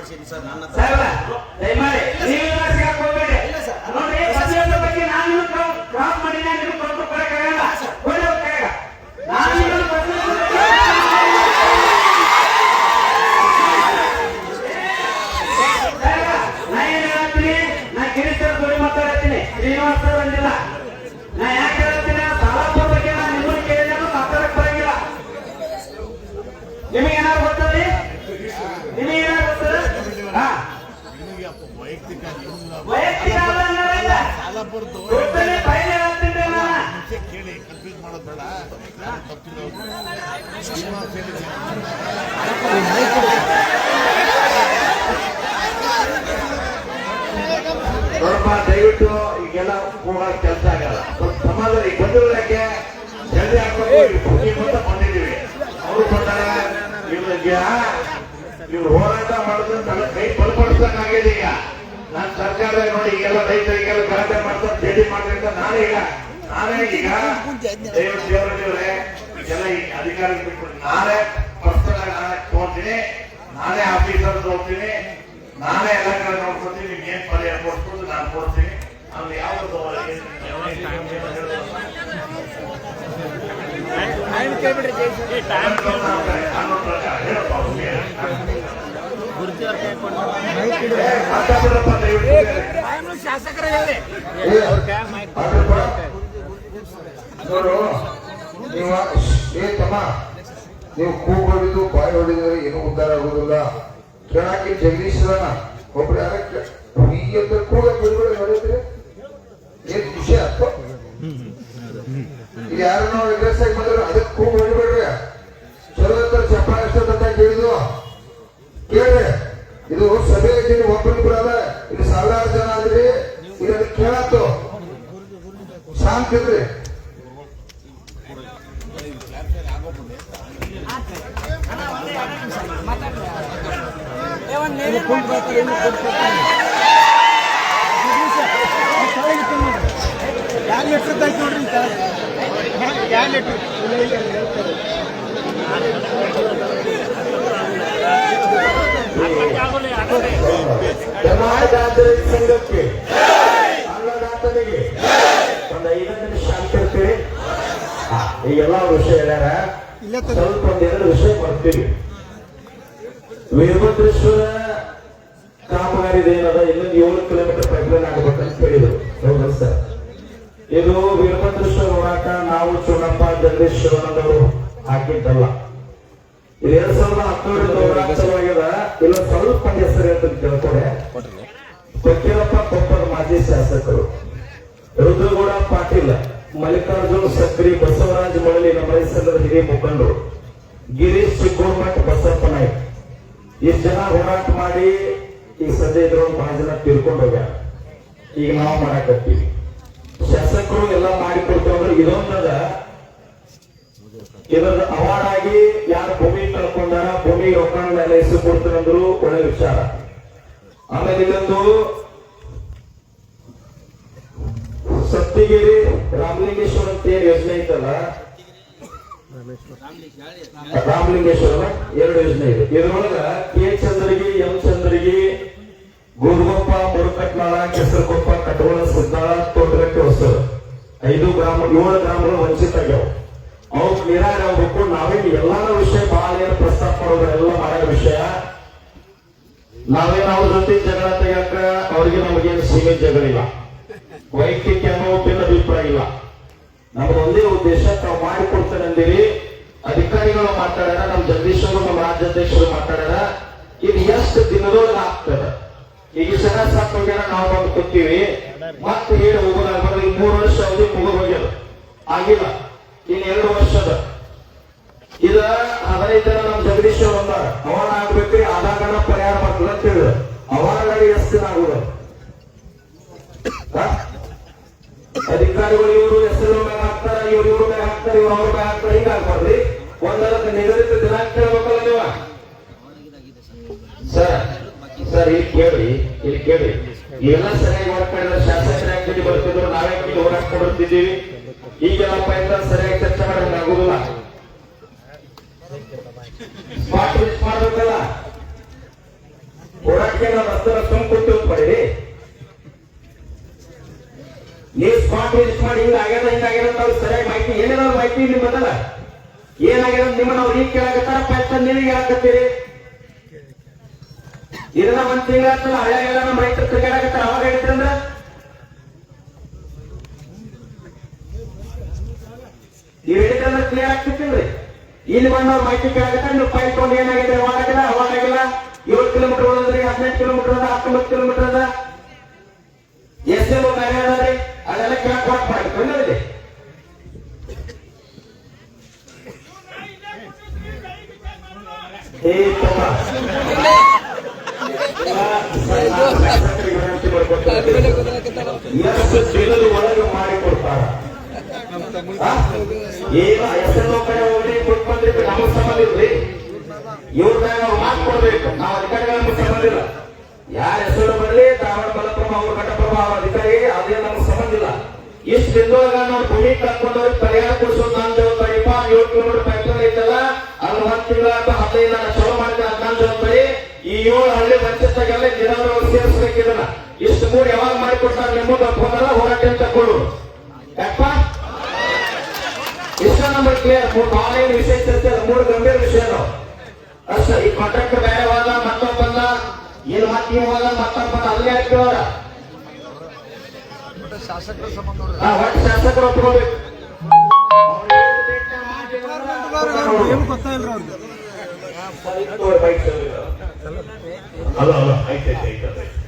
ಮಾಡಿಸಿದ್ದೀನಿ sir. ನನ್ನ ಶ್ರೀನಿವಾಸ ಬಂದಿಲ್ಲ. ನಾ ಯಾಕೆ ಹೇಳ್ತೀನಿ, ಸಾಲಾಪುರ ಬಗ್ಗೆ ನಾನು ನಿಮ್ಮನ್ನು ಕೇಳಿದ್ರು ಮಾತಾಡಕ್ ಬರಂಗಿಲ್ಲ. ನಿಮಗೆ ಏನಾದ್ರು ಗೊತ್ತದ್ರಿ? ನಿಮಗೆ ಏನಾದ್ರು ಗೊತ್ತದ? ವೈಯಕ್ತಿಕ ಕೇಳಿ ಕನ್ಫ್ಯೂಸ್ ಮಾಡೋದು ಬೇಡ. ನೋಡಪ್ಪ, ದಯವಿಟ್ಟು ಈಗೆಲ್ಲ ಹೋಗೋ ಕೆಲಸ ಆಗಲ್ಲ. ಸಮಾಜದಲ್ಲಿ ಗೊಂದಲಕ್ಕೆ ಜಲ್ದಿ ಹಾಕೊಂಡು ಬಂದಿದ್ದೀವಿ. ಅವರು ಬಂದಾಗ ಇವ್ರು ಹೋರಾಟ ಮಾಡೋದು ಕೈ ಬಲಪಡಿಸಕ್ಕಾಗಿದೆ. ಈಗ ನಾನು ಸರ್ಕಾರ ನೋಡಿ ಈಗೆಲ್ಲ ರೈತರಿಗೆಲ್ಲ ಗಲಾಟೆ ಮಾಡ್ತಾರೆ, ಜಲ್ದಿ ಮಾಡ್ತಾರೆ. ನಾನೇ ಈಗ ದೇವರೇ ಈಗೆಲ್ಲ ಈ ಅಧಿಕಾರ ಬಿಟ್ಬಿಟ್ಟು ನಾನೇ ಪರ್ಸನಲ್ ಆಗಿ ನಾನೇ ತಗೊಂತೀನಿ, ನಾನೇ ಆಫೀಸರ್ ಹೋಗ್ತೀನಿ, ನಾನೇ ಎಲ್ಲ ಕಡೆ ನೋಡ್ಕೊತೀನಿ. ನಿಮ್ಗೆ ಏನ್ ಪರಿಹಾರ ಕೊಡ್ಬೋದು ನಾನು ಕೊಡ್ತೀನಿ. ಅವ್ನು ಯಾವ್ದು ಶಾಸಕರ ನೀವು ಕೂಗು ಹೊಡಿದು ಬಾಯಿ ಹೊಡಿದ್ರೆ ಏನೂ ಉದ್ಧಾರ ಆಗುದಿಲ್ಲ. ಕೇಳಾಕಿ ಜಗದೀಶ್ವರನ ಒಬ್ರು ಯಾರ ಕೂಗ ಬಿಡುಗಡೆ ಹೊಡಿದ್ರಿ ಏನ್ ಖುಷಿ ಆಗ್ತೋ. ಈಗ ಯಾರನ್ನೋ ರಿಗ್ರೆಸ್ ಆಗಿ ಬಂದ್ರು ಅದಕ್ಕೆ ಕೂಗು ಹೊಡಿಬೇಡ್ರಿ. ಚಲೋ ಚಪ್ಪಾಳೆ ಎಷ್ಟಂತ ಕೇಳಿದ್ವು ಕೇಳ್ರಿ. ಇದು ಸಭೆ ಇದ್ದೀನಿ, ಒಬ್ಬರಿಬ್ರು ಅದ, ಇಲ್ಲಿ ಸಾವಿರಾರು ಜನ ಆದ್ರಿ. ಈಗ ಅದಕ್ಕೆ ಕೇಳತ್ತು ಶಾಂತಿ ಇದ್ರಿ. ಸಂಘಕ್ಕೆ ಅನ್ನದಾತನಿಗೆ ಒಂದು 5 ನಿಮಿಷ ಶಾಂತಿ ಇರ್ತೀವಿ. ಈಗೆಲ್ಲ ವಿಷಯ ಹೇಳ್ಯಾರ, ಸ್ವಲ್ಪ ಒಂದೆರಡು ವಿಷಯ ಮಾಡ್ತೀವಿ. ವೀರಭದ್ರೇಶ್ವರ ಕಾಮಗಾರಿದೇನದ ಇಲ್ಲಿಂದ 7 ಕಿಲೋಮೀಟರ್ ಪೈಪ್ಲೈನ್ ಆಗಬೇಕಂತ ಹೇಳಿದ್ರು. ಹೌದಾ ಸರ್? ಇದು ವೀರಭದ್ರೇಶ್ವರ ಹೋರಾಟ ನಾವು ಚುನಪ್ಪ ಜಗದೀಶ್ವರನವರು ಹಾಕಿದ್ದಲ್ಲ. ಇದು 2019 ಹೋರಾಟ ಸಲುವಾಗ್ಯದ. ಇಲ್ಲ ಸ್ವಲ್ಪ ಹೆಸರು ಅಂತ ಕೇಳ್ಕೊಡೆ. ಫಕೀರಪ್ಪ ಕೊಪ್ಪದ ಮಾಜಿ ಶಾಸಕರು, ರುದ್ರಗೌಡ ಪಾಟೀಲ್, ಮಲ್ಲಿಕಾರ್ಜುನ್ ಸಕ್ರಿ, ಬಸವರಾಜ ಮಳಲಿ, ನಮ್ಮ ಸಂಘದ ಹಿರಿಯ ಮುಖಂಡರು, ಗಿರೀಶ್ ಚಿಕ್ಕೋಮಠ, ಬಸಪ್ಪ ನಾಯ್ಕ, ಇಷ್ಟು ಜನ ಹೋರಾಟ ಮಾಡಿ ಈಗ ಸದ್ಯ ಇದ್ರೊಳಗೆ ಬಹಳ ಜನ ತಿಳ್ಕೊಂಡು ಹೋಗ್ಯಾರ. ಈಗ ನಾವು ಮಾಡಾಕತ್ತೀವಿ. ಶಾಸಕರು ಎಲ್ಲ ಮಾಡಿಕೊಡ್ತಂದ್ರೆ ಇದೊಂದದ. ಇದರ ಅವಾರ್ಡ್ ಆಗಿ ಯಾರು ಭೂಮಿ ಕಳ್ಕೊಂಡಾರ, ಭೂಮಿ ರೊಕ್ಕ ಹೆಸರು ಕೊಡ್ತಾರಂದ್ರು ಒಳ್ಳೆ ವಿಚಾರ. ಆಮೇಲೆ ಇದೊಂದು ಸತ್ತಿಗಿರಿ ರಾಮಲಿಂಗೇಶ್ವರ ಅಂತ ಏನ್ ಯೋಜನೆ ಐತಲ್ಲ, ರಾಮಲಿಂಗೇಶ್ವರ 2 ಯೋಜನೆ ಇದೆ. ಇದರೊಳಗ ಕೆ ಚಂದ್ರಗಿ, ಎಂ ಚಂದ್ರಗಿ, ಗೋರ್ಗೊಪ್ಪ, ಮುರುಕಟ್ನಾಳ, ಕೆಸರಕೊಪ್ಪ, ಕಟೋಳ, ಸುದ್ದಾಳ, ತೋಟಗಟ್ಟೆ, ಹೊಸರು 7 ಗ್ರಾಮಗಳು ವಂಚಿತ ಆಗ್ಯಾವ. ಅವ್ರು ನಿರಾಗ ಆಗ್ಬೇಕು. ನಾವೇನು ಎಲ್ಲಾನ ವಿಷಯ ಬಹಳ ಏನು ಪ್ರಸ್ತಾಪ ಮಾಡೋದ್ರೆಲ್ಲ ಮಾಡೋ ವಿಷಯ. ನಾವೇನು ಅವ್ರ ಜೊತೆ ಜಗಳ ತೆಗಿಯಕ ಅವ್ರಿಗೆ ನಮಗೇನು ಸೀಮಿತ ಜಗಳಿಲ್ಲ, ವೈಯಕ್ತಿಕ ಭಿನ್ನ ಅಭಿಪ್ರಾಯ ಇಲ್ಲ. ನಮ್ದು ಒಂದೇ ಉದ್ದೇಶ, ತಾವು ಮಾಡಿಕೊಡ್ತೇನೆ ಅಂದಿರಿ. ಅಧಿಕಾರಿಗಳು ಮಾತಾಡ್ಯಾರ, ನಮ್ಮ ಜಗದೀಶ್ವರು, ನಮ್ಮ ರಾಜ್ಯಾಧ್ಯಕ್ಷರು ಮಾತಾಡ್ಯಾರ. ಇದು ಎಷ್ಟು ದಿನದೊಳಗೆ ಆಗ್ತದೆ. ಈಗ ಜನ ಸಾಕು ಹೋಗ್ಯಾರ, ನಾವು ಬಂದು ಕೂತೀವಿ, ಮತ್ತೆ ಹೇಳಿ ಹೋಗೋದಾಗ್ಬಾರ್ದು. ಈಗ 3 ವರ್ಷ ಅವಧಿ ಮುಗಿದು ಹೋಗ್ಯದ, ಆಗಿಲ್ಲ. ಇನ್ನು 2 ವರ್ಷದ ಇದ 15 ಜನ ನಮ್ಮ ಜಗದೀಶ್ವರ್ ಅಂದಾರ, ಅವಾರ ಆಗ್ಬೇಕ್ರಿ, ಆದಾಗಣ ಪರಿಹಾರ ಮಾಡ್ತದ ಅಂತ ಹೇಳಿದ್ರು. ಅವಾರಗಳಿಗೆ ಎಷ್ಟು ದಿನ ಆಗುದ? ಅಧಿಕಾರಿಗಳು ಇವರು ಹೆಸರು ಮೇಲೆ ಹಾಕ್ತಾರ, ಇವ್ರ ಮೇಲೆ ಹಾಕ್ತಾರೆ, ಇವ್ರು ಅವ್ರ ಮೇಲೆ ಹಾಕ್ತಾರೆ. ಹಿಂಗ ಆಗ್ಬಾರ್ದ್ರಿ. ಒಂದಕ್ಕೆ ನಿಗದಿತ ದಿನಾಂಕ ಹೇಳ್ಬೇಕಲ್ಲ ನೀವು. ಸರ್ ಇಲ್ಲಿ ಕೇಳಿ ಇವೆಲ್ಲ ಸರಿಯಾಗಿ ಮಾಡ್ಕೊಂಡಿದ್ರೆ ಶಾಸಕರ ಆಕ್ಟಿವಿಟಿ ಬರ್ತಿದ್ರು, ನಾವೇ ಹೋರಾಟ ಕೊಡುತ್ತಿದ್ದೀವಿ. ಈಗೆಲ್ಲ ಪೈತ ಸರಿಯಾಗಿ ಚರ್ಚೆ ಮಾಡೋದು ಆಗುದಿಲ್ಲ. ಸ್ಪಾಟ್ ಮಾಡ್ಬೇಕಲ್ಲ. ಮಾಡ್ಕೊಂಡು ರಸ್ತೆ ತುಂಬ ಕೊಟ್ಟು ಮಾಡಿರಿ. ನೀವು ಸ್ಪಾಟ್ ವಿಸಿಟ್ ಮಾಡಿ ಹಿಂಗಾಗ್ಯದ ಅಂತ ಅವ್ರು ಸರಿಯಾಗಿ ಮಾಹಿತಿ ಏನೇನಾದ್ರು ಮಾಹಿತಿ ನಿಮ್ ಬದಲ ಏನಾಗ್ಯದ ನಿಮ್ಮನ್ನ ಅವ್ರು ಈಗ ಕೇಳಕತ್ತಾರಪ್ಪ ಅಂತ ನೀವೀಗ ಹೇಳಕತ್ತೀರಿ. ಇದನ್ನ ಒಂದ್ ತಿಂಗಳ ಹಳ್ಳಿಯಾಗೆಲ್ಲ ನಮ್ಮ ರೈತರು ತಿರುಗಾಡಕತ್ತಾರ. ಅವಾಗ ಹೇಳಿದ್ರಂದ್ರ ನೀವ್ ಹೇಳಿದ್ರಂದ್ರೆ ಕ್ಲಿಯರ್ ಆಗ್ತಿರ್ತೀವ್ರಿ. ಇಲ್ಲಿ ಬಂದು ಅವ್ರು ಮಾಹಿತಿ ಕೇಳಕತ್ತಾರ. ನೀವು ಫೈಲ್ ತಗೊಂಡು ಏನಾಗಿದೆ ಅವಾಗಾಗಿಲ್ಲ ಅವಾಗಾಗಿಲ್ಲ 7 ಕಿಲೋಮೀಟರ್ ಓದಿದ್ರಿ 15 ಕಿಲೋಮೀಟರ್ ಅದ 19 ಕಿಲೋಮೀಟರ್ ಅದ ಎಷ್ಟೆಲ್ಲೋ ಬೇರೆ ಅದ್ರಿ ಅದೆಲ್ಲ ಕೇಳಕ್ ಕೊಟ್ಟು ಮಾಡಿ ಒಳಗೆ ಮಾಡಿ ಕೊಡ್ತಾರ. ಏನು ಎಷ್ಟೆಲ್ಲೋ ಕಡೆ ಹೋಗಿ ಕೊಟ್ಟು ಬಂದ್ರಿ ನಮಗ್ ಸಂಬಂಧ ಇಲ್ರಿ. ಇವ್ರ ಮಾತು ಕೊಡ್ಬೇಕು. ನಾವು ಅಧಿಕಾರಿಗಳ ನಮ್ಗೆ ಸಂಬಂಧ ಇಲ್ಲ. ಯಾರ ಹೆಸರು ಬರಲಿ ಧಾರವಾಡ ಮಲಪ್ರಭಾ ಅವ್ರ ಘಟಪ್ರಭಾ ಅವ್ರ ಅಧಿಕಾರಿ ಅದೇ ನಮ್ಗೆ ಸಂಬಂಧ ಇಲ್ಲ. ಇಷ್ಟು ದಿನದೊಳಗ ನಾವು ಭೂಮಿ ಕರ್ಕೊಂಡವ್ರಿಗೆ ಪರಿಹಾರ ಕೊಡಿಸೋದು ನಾನು ಜವಾಬ್ದಾರಿಪ್ಪ. 7 ಕಿಲೋಮೀಟರ್ ಫ್ಯಾಕ್ಟರಿ ಐತಲ್ಲ ಅಲ್ಲಿ 1 ತಿಂಗಳ ಅಥವಾ 15 ನಾನು ಚಲೋ ಮಾಡಿದ್ರೆ ಅದು ನನ್ನ ಜವಾಬ್ದಾರಿ. ಈ 7 ಹಳ್ಳಿ ಪಂಚಾಯತ್ಗೆಲ್ಲ ನೀರಾವರಿ ಸೇರಿಸ್ಬೇಕಿದನ್ನ ಇಷ್ಟು 3 ಯಾವಾಗ ಮಾಡಿಕೊಡ್ತಾರೆ ನಿಮ್ಮದು ಹೋಗಲ್ಲ ಹೋರಾಟ ಅಂತ ಕೊಡು ಯಾಕಪ್ಪ. ಇಷ್ಟ ನಂಬರ್ ಕ್ಲಿಯರ್. 3 ಆನ್ಲೈನ್ ವಿಷಯ ಚರ್ಚೆ 3 ಗಂಭೀರ ವಿಷಯ ಅಷ್ಟ. ಈ ಕಾಂಟ್ರಾಕ್ಟ್ ಬೇರೆ ಹೋದ ಮತ್ತೊಬ್ಬ ಬಂದ ಇಲ್ಲಿ ಮತ್ತೆ ನೀವು ಹೋದ ಮತ್ತೊಬ್ಬ ಬಂದ ಅಲ್ಲೇ ಹಾಕಿದವರ ಒಟ್ಟು ಶಾಸಕರು ಒಪ್ಕೋಬೇಕು. ಅಲ್ಲ ಆಯ್ತಾಯ್ತು.